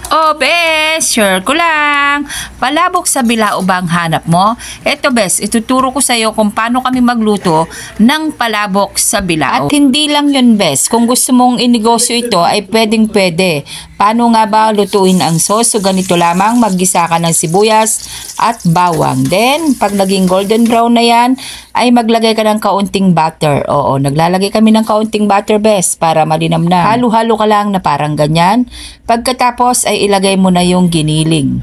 Oh, bes, sure ko lang. Palabok sa bilao ba ang hanap mo? Eto, bes, ituturo ko sa iyo kung paano kami magluto ng palabok sa bilao. At hindi lang yun, bes. Kung gusto mong inegosyo ito, ay pwedeng-pwede. Paano nga ba lutuin ang sauce? So, ganito lamang, maggisa ka ng sibuyas at bawang. Then, pag naging golden brown na yan, ay maglagay ka ng kaunting butter. Oo, naglalagay kami ng kaunting butter, bes, para malinam na. Halo-halo ka lang na parang ganyan. Pagkatapos ay ilagay mo na yung giniling.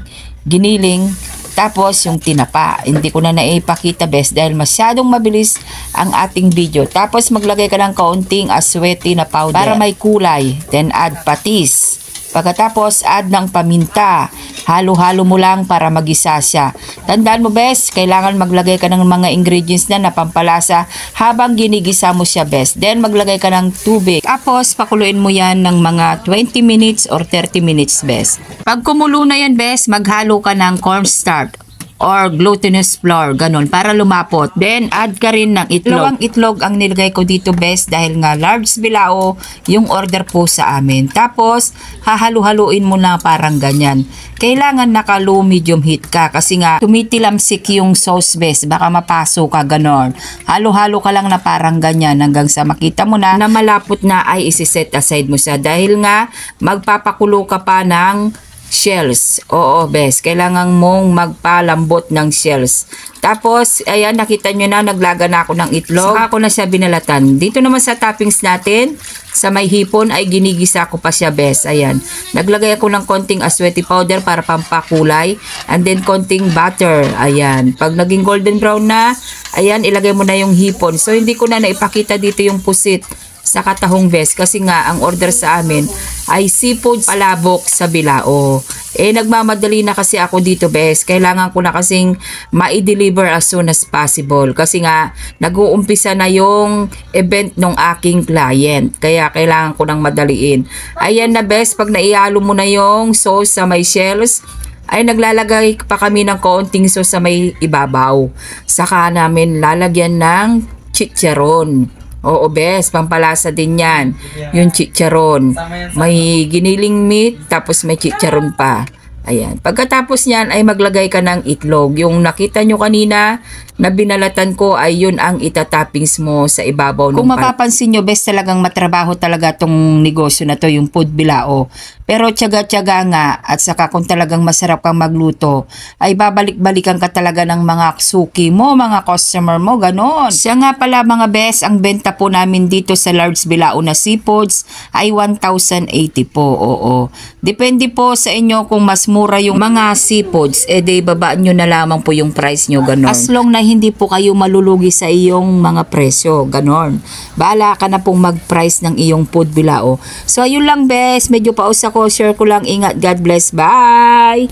Tapos yung tinapa. Hindi ko na naipakita, bes, dahil masyadong mabilis ang ating video. Tapos maglagay ka ng kaunting aswete na powder para may kulay. Then add patis. Pagkatapos add ng paminta. Halo-halo mo lang para magisa siya. Tandaan mo, bes, kailangan maglagay ka ng mga ingredients na pampalasa habang ginigisa mo siya, bes. Then maglagay ka ng tubig. Tapos pakuluin mo yan ng mga 20 minutes or 30 minutes, bes. Pag kumulo na yan, bes, maghalo ka ng cornstarch or glutinous flour, ganun, para lumapot. Then, add ka rin ng itlog. Dalawang itlog ang nilagay ko dito, bes, dahil nga large bilao yung order po sa amin. Tapos, hahalu-haluin mo na parang ganyan. Kailangan naka-low medium heat ka kasi nga tumitilamsik yung sauce, bes, baka mapaso ka, ganon. Halo-halo ka lang na parang ganyan hanggang sa makita mo na malapot na ay isi-set aside mo siya dahil nga magpapakulo ka pa ng shells. Oo, bes, kailangan mong magpalambot ng shells. Tapos, ayan, nakita nyo na, naglaga na ako ng itlog. Saka ako na siya binalatan. Dito naman sa toppings natin, sa may hipon ay ginigisa ko pa siya, bes. Ayan, naglagay ako ng konting aswete powder para pampakulay. And then, konting butter. Ayan, pag naging golden brown na, ayan, ilagay mo na yung hipon. So, hindi ko na naipakita dito yung pusit sa katahong, bes, kasi nga ang order sa amin ay seafood palabok sa bilao. Nagmamadali na kasi ako dito, bes. Kailangan ko na kasing ma-deliver as soon as possible kasi nga nag-uumpisa na yung event ng aking client. Kaya kailangan ko nang madaliin. Ayan na, bes, pag naihalo mo na yung sauce sa may shells, ay naglalagay pa kami ng kaunting sauce sa may ibabaw. Saka namin lalagyan ng chicharon. Oo, bes, pampalasa din yan. Yung chicharon. May giniling meat, tapos may chicharon pa. Ayan. Pagkatapos niyan ay maglagay ka ng itlog. Yung nakita nyo kanina na binalatan ko ay yun ang itatoppings mo sa ibabaw. Kung mapapansin nyo, bes, talagang matrabaho talaga tong negosyo na to, yung food bilao. Pero tiyaga-tiyaga nga, at saka kung talagang masarap kang magluto, ay babalik-balikan ka talaga ng mga suki mo, mga customer mo, ganon. Siya nga pala, mga bes, ang benta po namin dito sa large bilao na seafoods ay 1,080 po. Oo. Depende po sa inyo kung mas mura yung mga seafoods, de babaan nyo na lamang po yung price nyo, ganon. As long na hindi po kayo malulugi sa iyong mga presyo, ganon. Bahala ka na pong mag-price ng iyong food bilao. So, ayun lang, bes, medyo paus ako, share ko lang, ingat, God bless, bye!